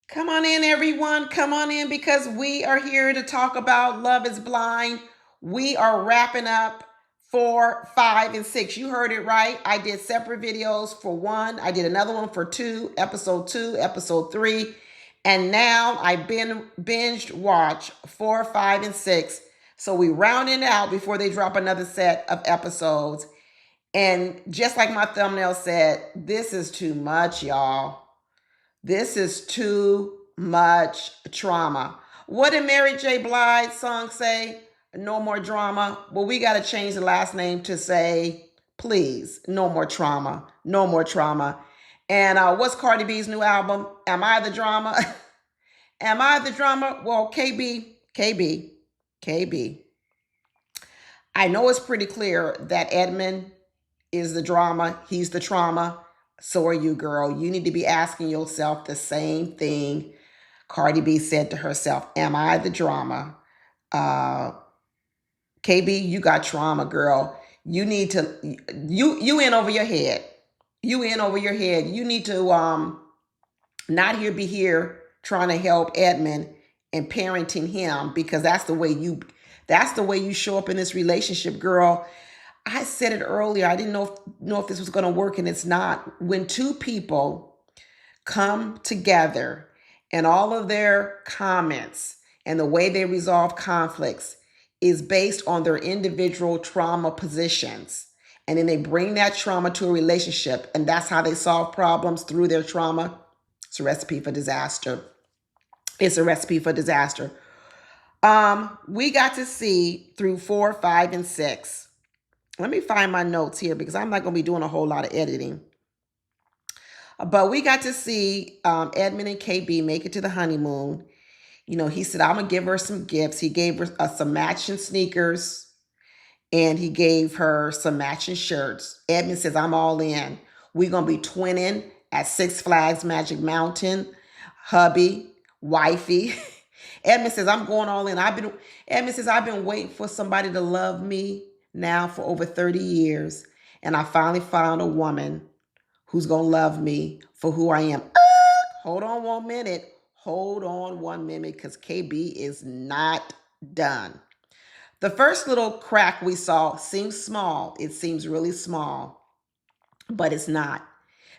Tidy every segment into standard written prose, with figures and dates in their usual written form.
Come on in, everyone. Come on in because we are here to talk about Love is Blind. We are wrapping up 4, 5, and 6. You heard it right. I did separate videos for one. I did another one for two, episode three. And now I've been binged watch 4, 5, and 6. So we rounding it out before they drop another set of episodes. And just like my thumbnail said, this is too much, y'all. This is too much trauma. What did Mary J. Blige song say? No more drama. Well, we got to change the last name to say, please, no more trauma. No more trauma. And what's Cardi B's new album? Am I the drama? Am I the drama? Well, KB. I know it's pretty clear that Edmund is the drama. He's the trauma. So are you, girl. You need to be asking yourself the same thing Cardi B said to herself. Am I the drama? Uh, KB, you got trauma, girl. You need to, you in over your head. You in over your head. You need to not be here trying to help Edmund and parenting him because that's the way you show up in this relationship, girl. I said it earlier. I didn't know if this was going to work, and it's not. When two people come together and all of their comments and the way they resolve conflicts is based on their individual trauma positions, and then they bring that trauma to a relationship, and that's how they solve problems through their trauma, it's a recipe for disaster. It's a recipe for disaster. We got to see through 4, 5, and 6. Let me find my notes here because I'm not going to be doing a whole lot of editing. But we got to see Edmund and KB make it to the honeymoon. You know, he said, I'm going to give her some gifts. He gave her some matching sneakers and he gave her some matching shirts. Edmund says, I'm all in. We're going to be twinning at Six Flags Magic Mountain. Hubby, wifey. Edmund says, I'm going all in. Edmund says, I've been waiting for somebody to love me now for over 30 years. And I finally found a woman who's going to love me for who I am. Hold on 1 minute. Hold on 1 minute because KB is not done. The first little crack we saw seems small. It seems really small, but it's not.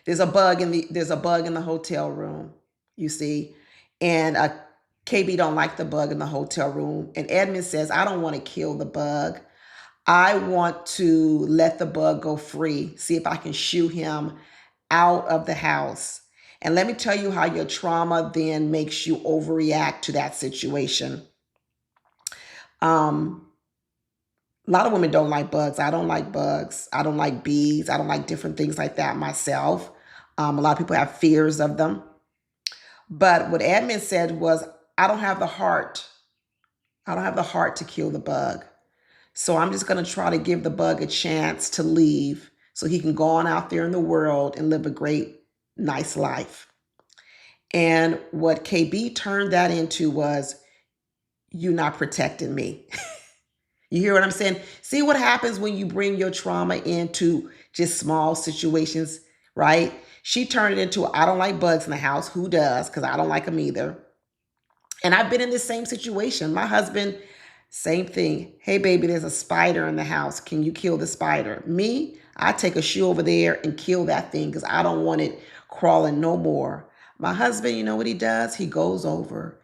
There's a bug in the hotel room, you see, and KB don't like the bug in the hotel room. And Edmund says, I don't want to kill the bug. I want to let the bug go free, see if I can shoo him out of the house. And let me tell you how your trauma then makes you overreact to that situation. A lot of women don't like bugs. I don't like bugs. I don't like bees. I don't like different things like that myself. A lot of people have fears of them. But what Edmund said was, I don't have the heart. I don't have the heart to kill the bug. So I'm just going to try to give the bug a chance to leave so he can go on out there in the world and live a great, nice life. And what KB turned that into was, you not protecting me. You hear what I'm saying? See what happens when you bring your trauma into just small situations, right? She turned it into, I don't like bugs in the house. Who does? Because I don't like them either. And I've been in this same situation. My husband, same thing. Hey, baby, there's a spider in the house. Can you kill the spider? Me, I take a shoe over there and kill that thing because I don't want it crawling no more. My husband, you know what he does? He goes over,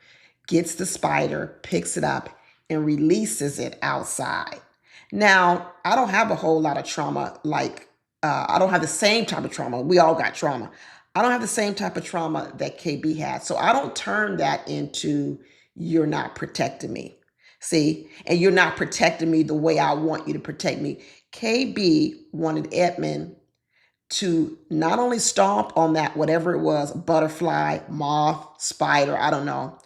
gets the spider, picks it up, and releases it outside. Now, I don't have a whole lot of trauma I don't have the same type of trauma. We all got trauma. I don't have the same type of trauma that KB had. So I don't turn that into, you're not protecting me. See, and you're not protecting me the way I want you to protect me. KB wanted Edmund to not only stomp on that, whatever it was, butterfly, moth, spider, I don't know.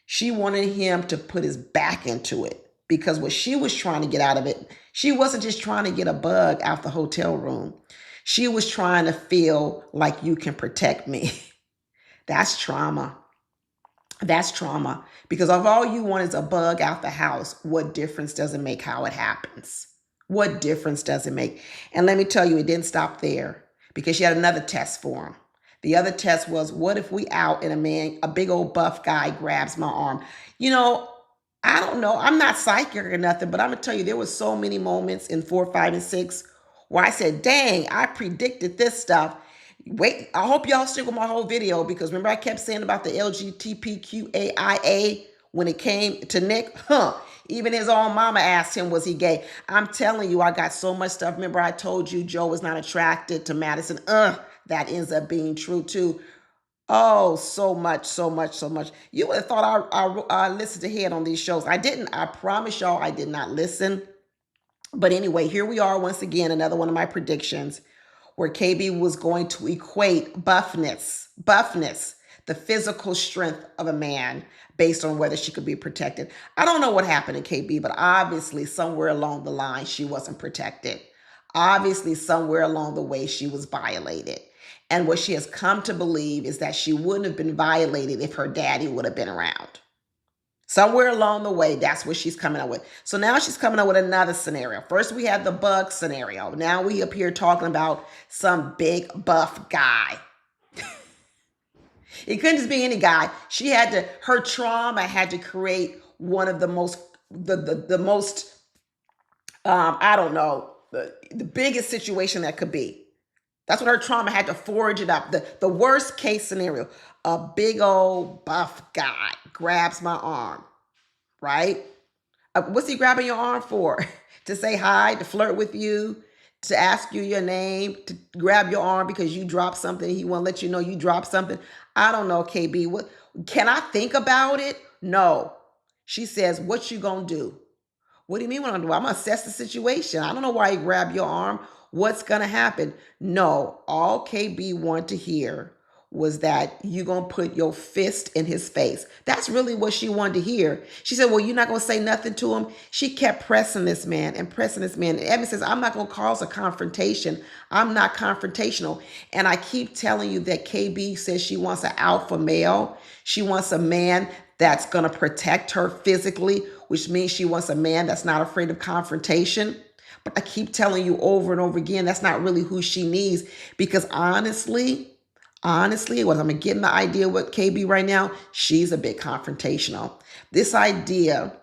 She wanted him to put his back into it because what she was trying to get out of it, she wasn't just trying to get a bug out the hotel room. She was trying to feel like you can protect me. That's trauma. That's trauma. Because if all you want is a bug out the house, what difference does it make how it happens? What difference does it make? And let me tell you, it didn't stop there because she had another test for him. The other test was, what if we out and a big old buff guy grabs my arm? You know, I don't know. I'm not psychic or nothing, but I'm gonna tell you, there was so many moments in 4, 5, and 6 where I said, dang, I predicted this stuff. Wait, I hope y'all stick with my whole video, because remember I kept saying about the LGBTQAIA when it came to Nick? Even his own mama asked him, was he gay? I'm telling you, I got so much stuff. Remember I told you Joe was not attracted to Madison? That ends up being true too. Oh, so much, so much, so much. You would have thought I listened to head on these shows. I didn't. I promise y'all I did not listen. But anyway, here we are once again, another one of my predictions where KB was going to equate buffness, the physical strength of a man based on whether she could be protected. I don't know what happened to KB, but obviously somewhere along the line, she wasn't protected. Obviously somewhere along the way, she was violated. And what she has come to believe is that she wouldn't have been violated if her daddy would have been around. Somewhere along the way, that's what she's coming up with. So now she's coming up with another scenario. First, we had the bug scenario. Now we up here talking about some big buff guy. It couldn't just be any guy. Her trauma had to create one of the most, I don't know, the biggest situation that could be. That's what her trauma had to forge it up. The worst case scenario, a big old buff guy grabs my arm, right? What's he grabbing your arm for? To say hi, to flirt with you, to ask you your name, to grab your arm because you dropped something. He won't let you know you dropped something. I don't know, KB. What can I think about it? No. She says, what you gonna do? What do you mean what I'm gonna do? I'm gonna assess the situation. I don't know why he grabbed your arm. What's gonna happen? No, all KB wanted to hear was that you gonna put your fist in his face. That's really what she wanted to hear. She said, well, you're not gonna say nothing to him. She kept pressing this man and pressing this man. And Evan says, I'm not gonna cause a confrontation. I'm not confrontational. And I keep telling you that KB says she wants an alpha male. She wants a man that's gonna protect her physically, which means she wants a man that's not afraid of confrontation. But I keep telling you over and over again, that's not really who she needs, because honestly, what I'm getting the idea with KB right now, she's a bit confrontational. This idea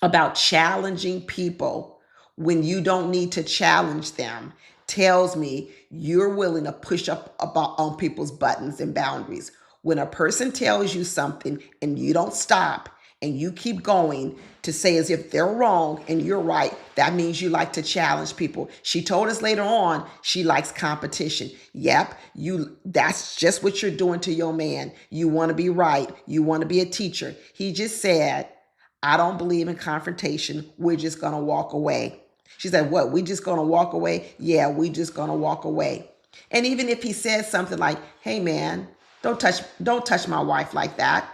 about challenging people when you don't need to challenge them tells me you're willing to push up on people's buttons and boundaries. When a person tells you something and you don't stop and you keep going to say as if they're wrong and you're right, that means you like to challenge people. She told us later on she likes competition. Yep, that's just what you're doing to your man. You want to be right. You want to be a teacher. He just said, I don't believe in confrontation. We're just going to walk away. She said, what? We just going to walk away? Yeah, we just going to walk away. And even if he says something like, hey man, don't touch my wife like that.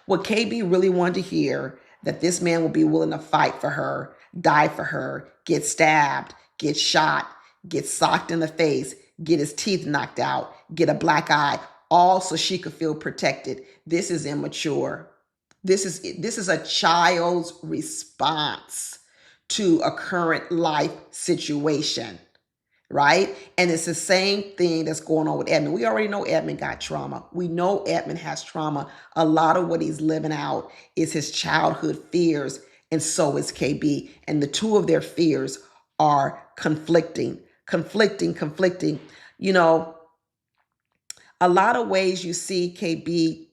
What KB really wanted to hear, that this man will be willing to fight for her, die for her, get stabbed, get shot, get socked in the face, get his teeth knocked out, get a black eye, all so she could feel protected. This is immature. This is a child's response to a current life situation. Right? And it's the same thing that's going on with Edmund. We already know Edmund got trauma. We know Edmund has trauma. A lot of what he's living out is his childhood fears, and so is KB. And the two of their fears are conflicting. You know, a lot of ways you see KB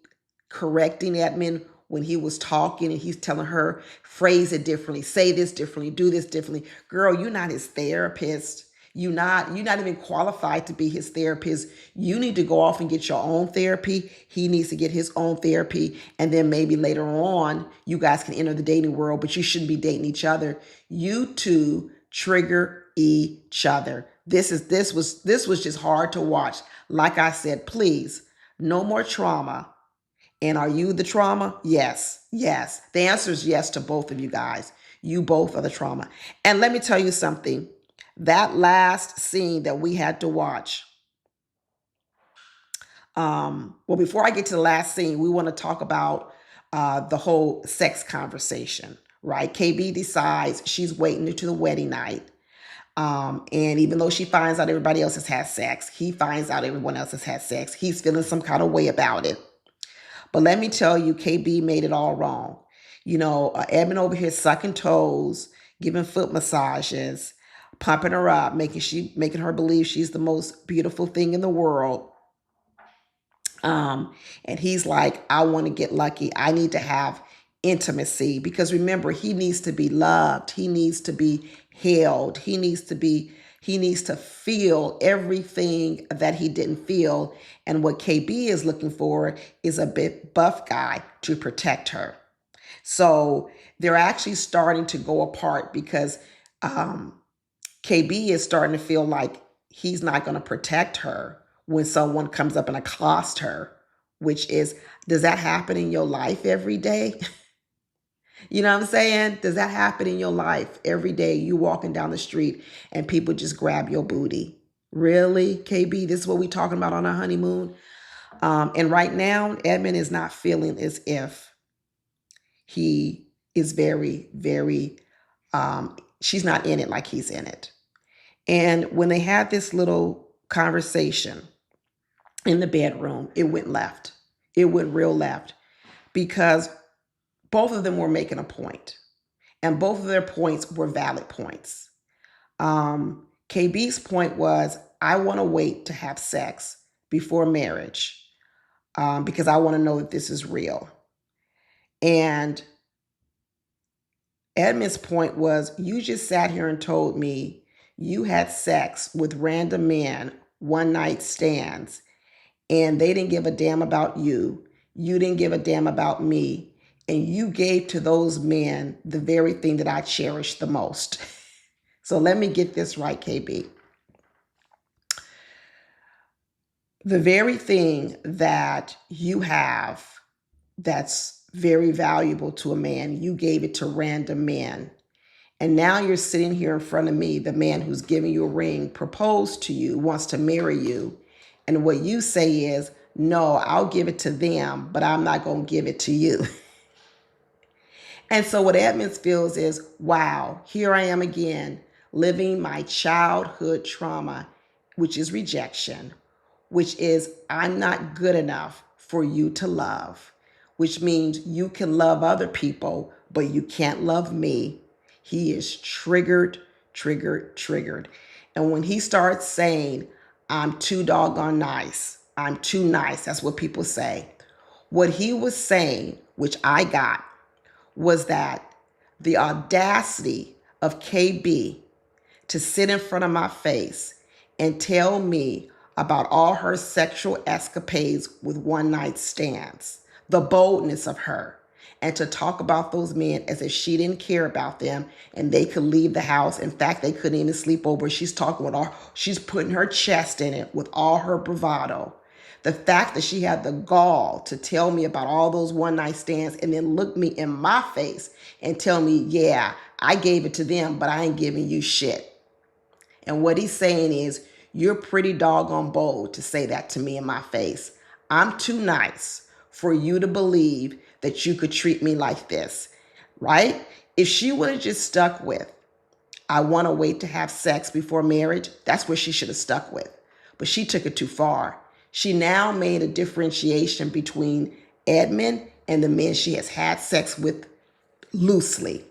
correcting Edmund when he was talking and he's telling her, phrase it differently, say this differently, do this differently. Girl, you're not his therapist. You're not even qualified to be his therapist. You need to go off and get your own therapy. He needs to get his own therapy. And then maybe later on, you guys can enter the dating world, but you shouldn't be dating each other. You two trigger each other. This was just hard to watch. Like I said, please, no more trauma. And are you the trauma? Yes. The answer is yes to both of you guys. You both are the trauma. And let me tell you something. That last scene that we had to watch. Well, before I get to the last scene, we want to talk about the whole sex conversation, right? KB decides she's waiting to the wedding night. And even though she finds out everybody else has had sex, he finds out everyone else has had sex. He's feeling some kind of way about it. But let me tell you, KB made it all wrong. Edmund over here sucking toes, giving foot massages, pumping her up, making her believe she's the most beautiful thing in the world. And he's like, I want to get lucky. I need to have intimacy, because remember, he needs to be loved. He needs to be held. He needs to feel everything that he didn't feel. And what KB is looking for is a big buff guy to protect her. So they're actually starting to go apart, because KB is starting to feel like he's not going to protect her when someone comes up and accosts her, which is, does that happen in your life every day? You know what I'm saying? Does that happen in your life every day? You walking down the street and people just grab your booty. Really, KB? This is what we talking about on our honeymoon? And right now, Edmund is not feeling as if he is very, very, she's not in it like he's in it. And when they had this little conversation in the bedroom, it went left. It went real left, because both of them were making a point, and both of their points were valid points. KB's point was, I want to wait to have sex before marriage, because I want to know that this is real. And Edmund's point was, you just sat here and told me you had sex with random men, one night stands, and they didn't give a damn about you. You didn't give a damn about me. And you gave to those men the very thing that I cherish the most. So let me get this right, KB. The very thing that you have that's very valuable to a man, you gave it to random men. And now you're sitting here in front of me, the man who's giving you a ring, proposed to you, wants to marry you. And what you say is, no, I'll give it to them, but I'm not going to give it to you. And so what Edmund feels is, wow, here I am again, living my childhood trauma, which is rejection, which is I'm not good enough for you to love, which means you can love other people, but you can't love me. He is triggered. And when he starts saying, I'm too doggone nice, I'm too nice, that's what people say. What he was saying, which I got, was that the audacity of KB to sit in front of my face and tell me about all her sexual escapades with one night stands, the boldness of her, and to talk about those men as if she didn't care about them and they could leave the house. In fact, they couldn't even sleep over. She's putting her chest in it with all her bravado. The fact that she had the gall to tell me about all those one night stands and then look me in my face and tell me, yeah, I gave it to them, but I ain't giving you shit. And what he's saying is, you're pretty doggone bold to say that to me in my face. I'm too nice for you to believe that you could treat me like this, right? If she would have just stuck with, I want to wait to have sex before marriage, that's where she should have stuck with. But she took it too far. She now made a differentiation between Edmund and the men she has had sex with loosely.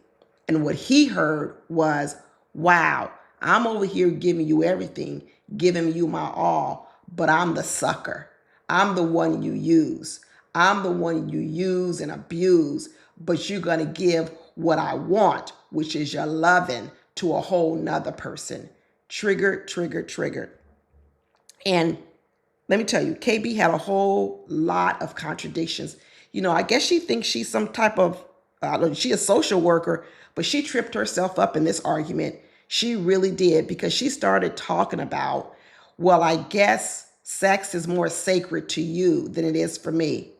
And what he heard was, wow, I'm over here giving you everything, giving you my all, but I'm the sucker. I'm the one you use. I'm the one you use and abuse, but you're going to give what I want, which is your loving, to a whole nother person. Triggered. And let me tell you, KB had a whole lot of contradictions. I guess she thinks she's some type of, she a social worker, but she tripped herself up in this argument. She really did, because she started talking about, well, I guess sex is more sacred to you than it is for me.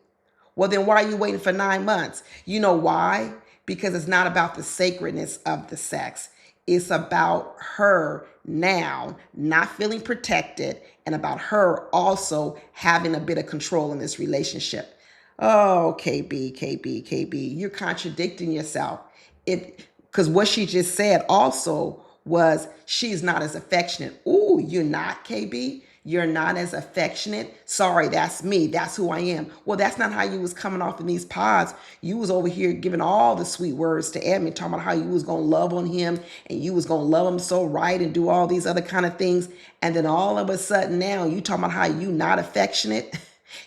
Well, then why are you waiting for 9 months? You know why? Because it's not about the sacredness of the sex. It's about her now not feeling protected, and about her also having a bit of control in this relationship. Oh, KB, you're contradicting yourself. Because what she just said also was she's not as affectionate. Ooh, you're not, KB? You're not as affectionate? Sorry, that's me. That's who I am. Well, that's not how you was coming off in these pods. You was over here giving all the sweet words to Edmund, talking about how you was going to love on him and you was going to love him so right and do all these other kind of things. And then all of a sudden now you talking about how you not affectionate.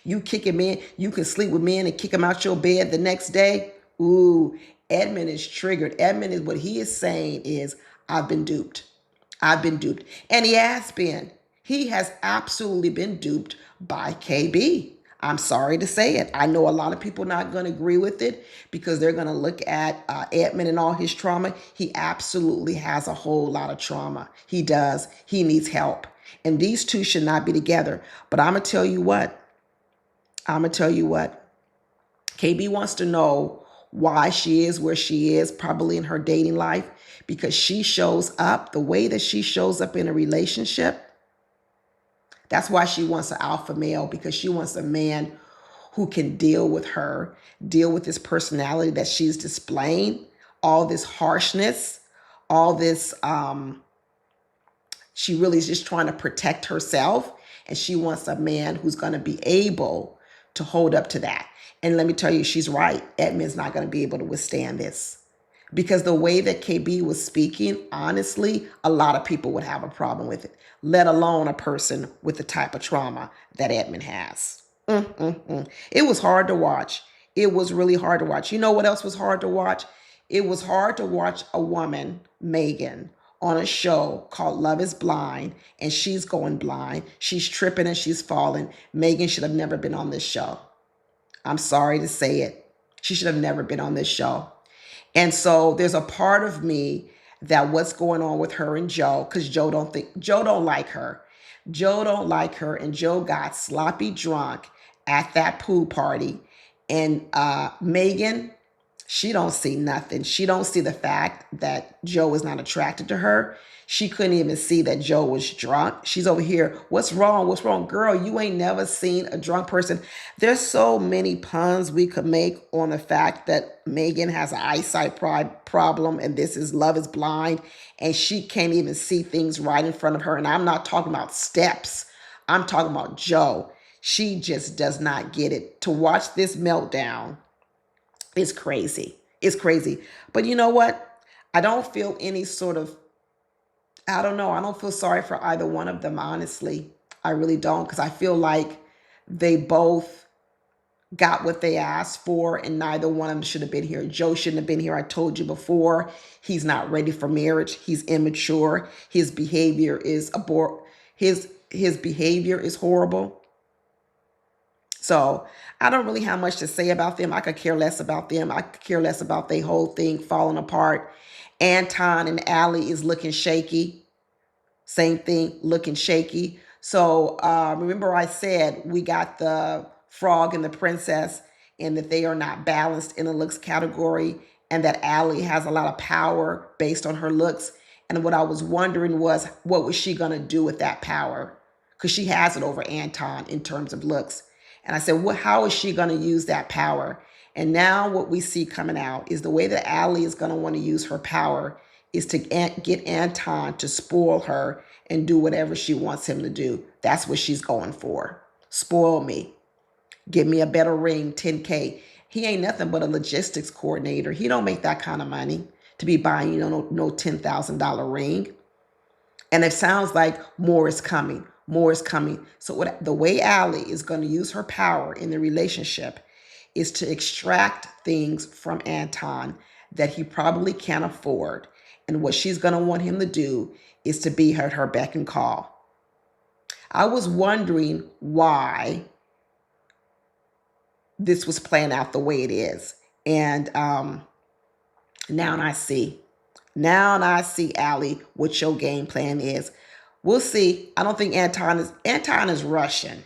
You kick him in. You can sleep with men and kick him out your bed the next day. Ooh, Edmund is triggered. Edmund is what he is saying is, I've been duped. I've been duped. And he has been. He has absolutely been duped by KB. I'm sorry to say it. I know a lot of people not going to agree with it because they're going to look at Edmund and all his trauma. He absolutely has a whole lot of trauma. He does. He needs help. And these two should not be together. But I'm going to tell you what. KB wants to know why she is where she is, probably in her dating life, because she shows up the way that she shows up in a relationship. That's why she wants an alpha male, because she wants a man who can deal with her, deal with this personality that she's displaying, all this harshness, all this, she really is just trying to protect herself. And she wants a man who's going to be able to hold up to that. And let me tell you, she's right. Edmund's not going to be able to withstand this. Because the way that KB was speaking, honestly, a lot of people would have a problem with it, let alone a person with the type of trauma that Edmund has. It was hard to watch. It was really hard to watch. You know what else was hard to watch? It was hard to watch a woman, Megan, on a show called Love is Blind, and she's going blind. She's tripping and she's falling. Megan should have never been on this show. I'm sorry to say it. She should have never been on this show. And so there's a part of me that what's going on with her and Joe, because Joe don't like her. Joe don't like her, and Joe got sloppy drunk at that pool party. And Megan, she don't see nothing. She don't see the fact that Joe is not attracted to her. She couldn't even see that Joe was drunk. She's over here. What's wrong? What's wrong? Girl, you ain't never seen a drunk person. There's so many puns we could make on the fact that Megan has an eyesight problem and this is Love is Blind and she can't even see things right in front of her. And I'm not talking about steps. I'm talking about Joe. She just does not get it. To watch this meltdown is crazy. It's crazy. But you know what? I don't feel any sort of, I don't know. I don't feel sorry for either one of them, honestly. I really don't, because I feel like they both got what they asked for, and neither one of them should have been here. Joe shouldn't have been here. I told you before, he's not ready for marriage. He's immature. His behavior is his behavior is horrible. So I don't really have much to say about them. I could care less about them. I could care less about their whole thing falling apart. Anton and Allie is looking shaky. Same thing, looking shaky. So remember I said we got the frog and the princess and that they are not balanced in the looks category, and that Allie has a lot of power based on her looks. And what I was wondering was, what was she going to do with that power? Because she has it over Anton in terms of looks. And I said, well, how is she going to use that power? And now what we see coming out is the way that Allie is going to want to use her power is to get Anton to spoil her and do whatever she wants him to do. That's what she's going for. Spoil me. Give me a better ring, 10K. He ain't nothing but a logistics coordinator. He don't make that kind of money to be buying, no $10,000 ring. And it sounds like more is coming. More is coming. So the way Allie is going to use her power in the relationship is to extract things from Anton that he probably can't afford. And what she's going to want him to do is to be her beck and call. I was wondering why this was playing out the way it is. And now I see. Now I see, Allie, what your game plan is. We'll see. I don't think Anton is Russian.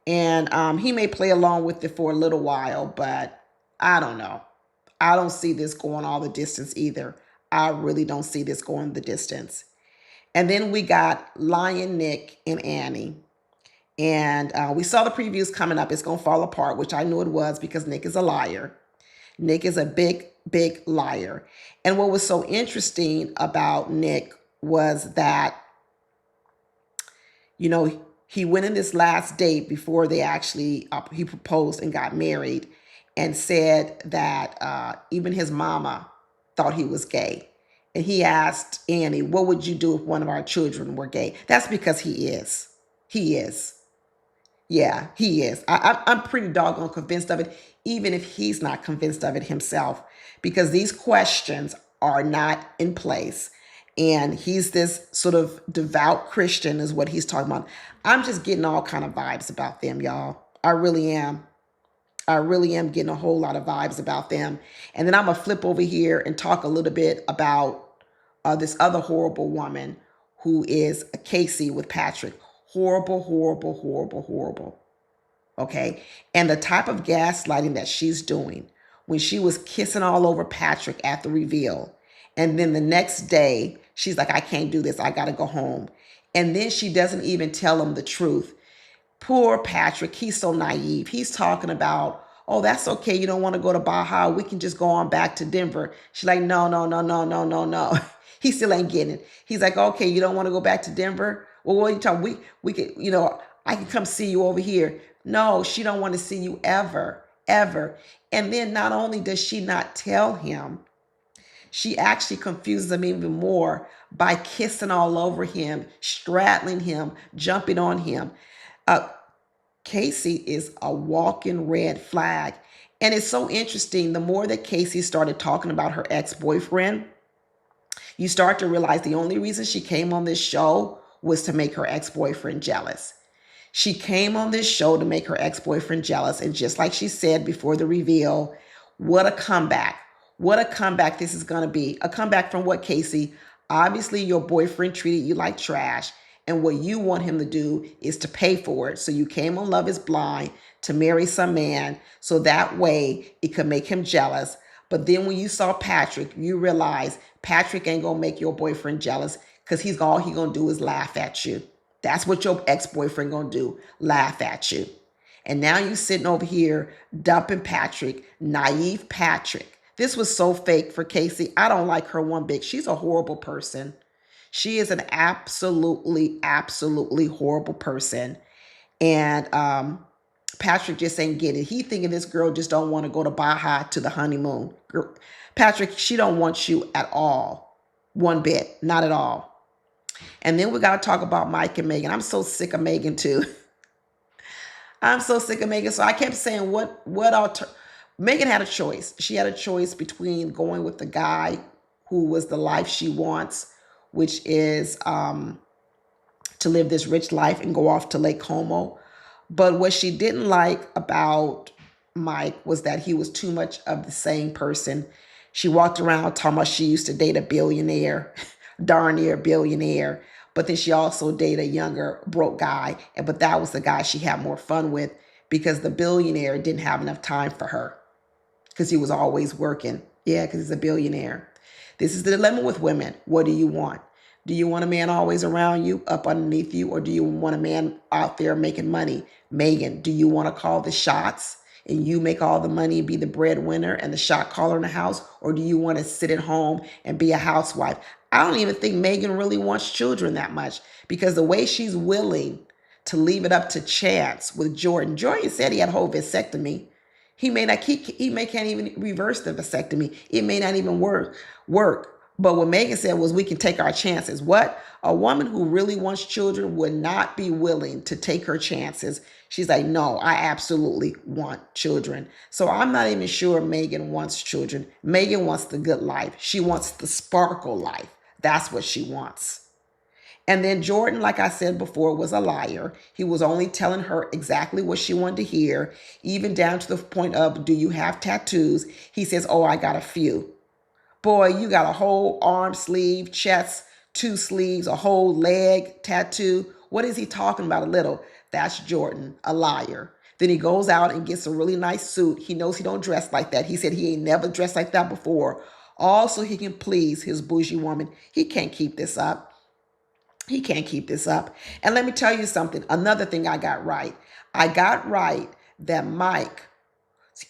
And he may play along with it for a little while, but I don't know. I don't see this going all the distance either. I really don't see this going the distance. And then we got Lion Nick and Annie. And we saw the previews coming up. It's going to fall apart, which I knew it was because Nick is a liar. Nick is a big, big liar. And what was so interesting about Nick was that, you know, he went in this last date before they actually, he proposed and got married, and said that even his mama thought he was gay. And he asked Annie, what would you do if one of our children were gay? That's because he is. He is. Yeah, he is. I'm pretty doggone convinced of it, even if he's not convinced of it himself, because these questions are not in place. And he's this sort of devout Christian is what he's talking about. I'm just getting all kind of vibes about them, y'all. I really am. I really am getting a whole lot of vibes about them. And then I'm going to flip over here and talk a little bit about this other horrible woman who is a Casey with Patrick. Horrible, horrible, horrible, horrible. Okay. And the type of gaslighting that she's doing when she was kissing all over Patrick at the reveal. And then the next day, she's like, I can't do this. I got to go home. And then she doesn't even tell him the truth. Poor Patrick. He's so naive. He's talking about, oh, that's okay. You don't want to go to Baja. We can just go on back to Denver. She's like, no, no, no, no, no, no, no. He still ain't getting it. He's like, okay, you don't want to go back to Denver? Well, what are you talking? We could, I can come see you over here. No, she don't want to see you ever, ever. And then not only does she not tell him, she actually confuses him even more by kissing all over him, straddling him, jumping on him. Casey is a walking red flag. And it's so interesting. The more that Casey started talking about her ex-boyfriend, you start to realize the only reason she came on this show was to make her ex-boyfriend jealous. She came on this show to make her ex-boyfriend jealous. And just like she said before the reveal, what a comeback. What a comeback this is going to be. A comeback from what, Casey? Obviously, your boyfriend treated you like trash. And what you want him to do is to pay for it. So you came on Love is Blind to marry some man. So that way it could make him jealous. But then when you saw Patrick, you realize Patrick ain't going to make your boyfriend jealous because all he going to do is laugh at you. That's what your ex-boyfriend going to do, laugh at you. And now you sitting over here dumping Patrick, naive Patrick. This was so fake for Casey. I don't like her one bit. She's a horrible person. She is an absolutely, absolutely horrible person. And Patrick just ain't get it. He thinking this girl just don't want to go to Baja to the honeymoon. Patrick, she don't want you at all. One bit. Not at all. And then we got to talk about Mike and Megan. I'm so sick of Megan too. I'm so sick of Megan. So I kept saying, Megan had a choice. She had a choice between going with the guy who was the life she wants, which is to live this rich life and go off to Lake Como. But what she didn't like about Mike was that he was too much of the same person. She walked around talking about she used to date a billionaire, darn near billionaire. But then she also dated a younger broke guy. But that was the guy she had more fun with because the billionaire didn't have enough time for her because he was always working. Yeah, because he's a billionaire. This is the dilemma with women. What do you want? Do you want a man always around you, up underneath you, or do you want a man out there making money? Megan, do you want to call the shots and you make all the money and be the breadwinner and the shot caller in the house? Or do you want to sit at home and be a housewife? I don't even think Megan really wants children that much because the way she's willing to leave it up to chance with Jordan. Jordan said he had a whole vasectomy. He can't even reverse the vasectomy. It may not even work. But what Megan said was we can take our chances. What? A woman who really wants children would not be willing to take her chances. She's like, no, I absolutely want children. So I'm not even sure Megan wants children. Megan wants the good life. She wants the sparkle life. That's what she wants. And then Jordan, like I said before, was a liar. He was only telling her exactly what she wanted to hear, even down to the point of, do you have tattoos? He says, oh, I got a few. Boy, you got a whole arm sleeve, chest, 2 sleeves, a whole leg tattoo. What is he talking about? A little. That's Jordan, a liar. Then he goes out and gets a really nice suit. He knows he don't dress like that. He said he ain't never dressed like that before. Also, he can please his bougie woman. He can't keep this up. He can't keep this up. And let me tell you something. Another thing I got right. I got right that Mike's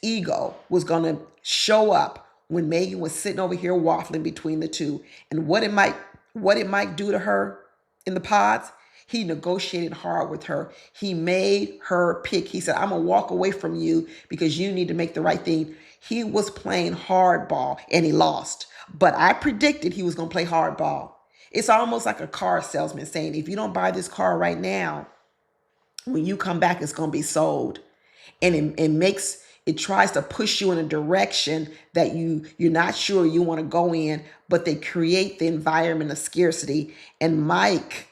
ego was going to show up when Megan was sitting over here waffling between the two. And what did Mike What did Mike do to her in the pods? He negotiated hard with her. He made her pick. He said, I'm going to walk away from you because you need to make the right thing. He was playing hardball and he lost. But I predicted he was going to play hardball. It's almost like a car salesman saying, if you don't buy this car right now, when you come back, it's going to be sold. And it tries to push you in a direction that you're not sure you want to go in, but they create the environment of scarcity. And Mike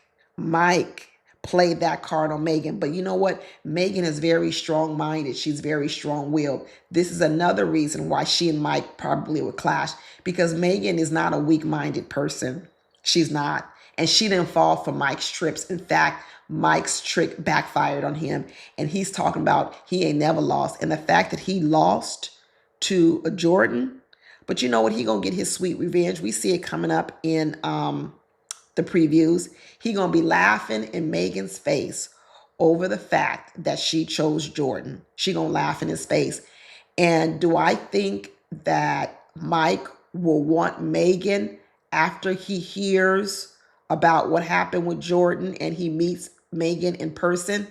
played that card on Megan. But you know what? Megan is very strong-minded. She's very strong-willed. This is another reason why she and Mike probably would clash, because Megan is not a weak-minded person. She's not. And she didn't fall for Mike's trips. In fact, Mike's trick backfired on him. And he's talking about he ain't never lost. And the fact that he lost to a Jordan, but you know what? He gonna get his sweet revenge. We see it coming up in the previews. He gonna be laughing in Megan's face over the fact that she chose Jordan. She gonna laugh in his face. And do I think that Mike will want Megan after he hears about what happened with Jordan and he meets Megan in person?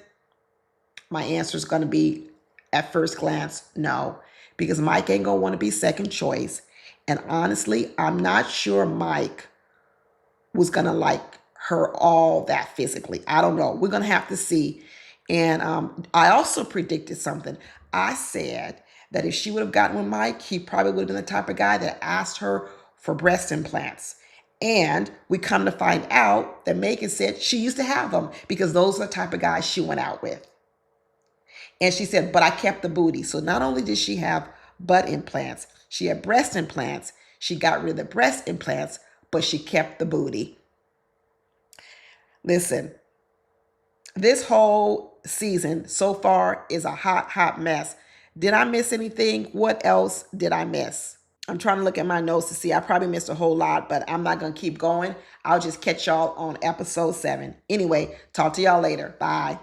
My answer is going to be, at first glance, no, because Mike ain't going to want to be second choice. And honestly, I'm not sure Mike was going to like her all that physically. I don't know. We're going to have to see. And I also predicted something. I said that if she would have gotten with Mike, he probably would have been the type of guy that asked her for breast implants. And we come to find out that Megan said she used to have them because those are the type of guys she went out with. And she said, but I kept the booty. So not only did she have butt implants, she had breast implants. She got rid of the breast implants, but she kept the booty. Listen, this whole season so far is a hot, hot mess. Did I miss anything? What else did I miss? I'm trying to look at my notes to see. I probably missed a whole lot, but I'm not going to keep going. I'll just catch y'all on episode 7. Anyway, talk to y'all later. Bye.